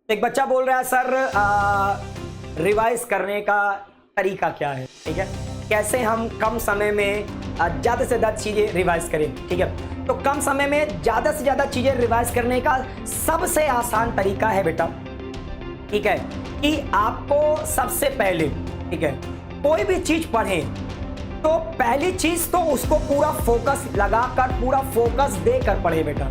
एक बच्चा बोल रहा है सर रिवाइज करने का तरीका क्या है, ठीक है, कैसे हम कम समय में ज़्यादा से ज़्यादा चीज़ें रिवाइज करें। ठीक है, तो कम समय में ज़्यादा से ज़्यादा चीज़ें रिवाइज करने का सबसे आसान तरीका है बेटा, ठीक है, कि आपको सबसे पहले, ठीक है, कोई भी चीज़ पढ़ें तो पहली चीज़ तो उसको पूरा फोकस लगाकर, पूरा फोकस देकर पढ़े बेटा।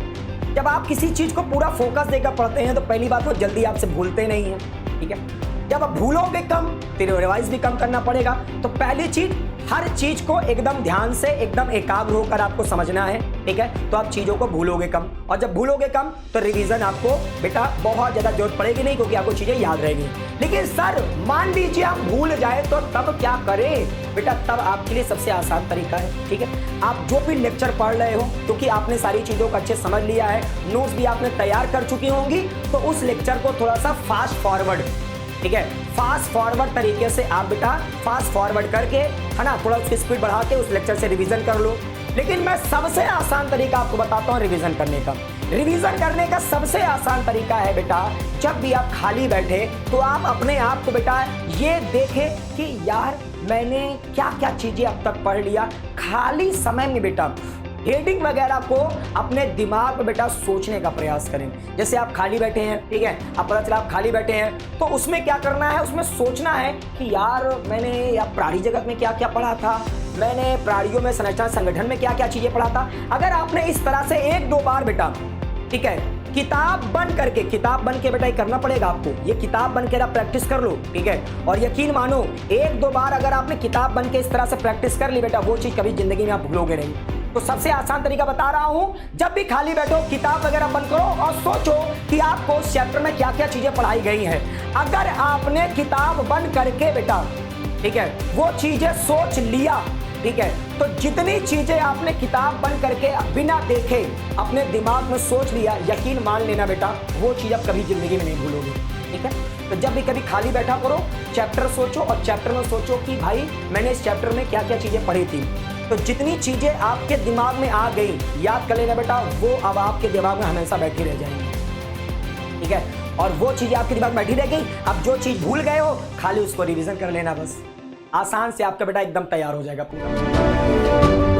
जब आप किसी चीज़ को पूरा फोकस देकर पढ़ते हैं तो पहली बात वो जल्दी आपसे भूलते नहीं हैं, ठीक है। जब आप भूलोगे कम तो रिवाइज भी कम करना पड़ेगा। तो पहली चीज़, हर चीज़ को एकदम ध्यान से, एकदम एकाग्र होकर आपको समझना है, ठीक है, तो आप चीज़ों को भूलोगे कम। और जब भूलोगे कम तो रिवीजन आपको बेटा बहुत ज़्यादा जरूरत पड़ेगी नहीं, क्योंकि आपको चीज़ें याद रहेगी। लेकिन सर मान लीजिए आप भूल जाए तो तब क्या करें बेटा? तब आपके लिए सबसे आसान तरीका है, ठीक है, आप जो भी लेक्चर पढ़ रहे हो, क्योंकि आपने सारी चीज़ों को अच्छे समझ लिया है, नोट्स भी आपने तैयार कर चुकी होंगी, तो उस लेक्चर को थोड़ा सा फास्ट फॉरवर्ड, ठीक है, फास्ट फॉरवर्ड तरीके से आप बेटा फास्ट फॉरवर्ड करके, है ना, थोड़ा उसकी स्पीड बढ़ा के उस लेक्चर से रिवीजन कर लो। लेकिन मैं सबसे आसान तरीका आपको बताता हूँ रिवीजन करने का। रिवीजन करने का सबसे आसान तरीका है बेटा, जब भी आप खाली बैठे तो आप अपने आप को बेटा ये देखें कि यार मैंने क्या क्या चीजें अब तक पढ़ लिया। खाली समय में बेटा हेडिंग वगैरह को अपने दिमाग में बेटा सोचने का प्रयास करें। जैसे आप खाली बैठे हैं, ठीक है, आप पता चला आप खाली बैठे हैं, तो उसमें क्या करना है, उसमें सोचना है कि यार मैंने या प्राणी जगत में क्या क्या पढ़ा था, मैंने प्राणियों में संरचना संगठन में क्या क्या चीजें पढ़ा था। अगर आपने इस तरह से एक दो बार बेटा, ठीक है, किताब बंद के बेटा ये करना पड़ेगा आपको, ये किताब बंद के आप प्रैक्टिस कर लो, ठीक है, और यकीन मानो एक दो बार अगर आपने किताब बंद के इस तरह से प्रैक्टिस कर ली बेटा, वो चीज कभी जिंदगी में आप भूलोगे नहीं। तो सबसे आसान तरीका बता रहा हूं, जब भी खाली बैठो किताब वगैरह बंद करो और सोचो कि आपको उस चैप्टर में क्या क्या चीजें पढ़ाई गई हैं। अगर आपने किताब बंद करके बेटा, ठीक है, वो चीजें सोच लिया, ठीक है, तो जितनी चीजें आपने किताब बंद करके बिना देखे अपने दिमाग में सोच लिया, यकीन मान लेना बेटा वो चीज आप कभी जिंदगी में नहीं भूलोगे, ठीक है। तो जब भी कभी खाली बैठा करो, चैप्टर सोचो और चैप्टर में सोचो कि भाई मैंने इस चैप्टर में क्या क्या चीजें पढ़ी थी। तो जितनी चीजें आपके दिमाग में आ गई, याद कर लेना बेटा, वो अब आपके दिमाग में हमेशा बैठी रह जाएंगी, ठीक है, और वो चीजें आपके दिमाग में बैठी रह गई। अब जो चीज भूल गए हो खाली उसको रिवीजन कर लेना, बस आसान से आपका बेटा एकदम तैयार हो जाएगा पूरा।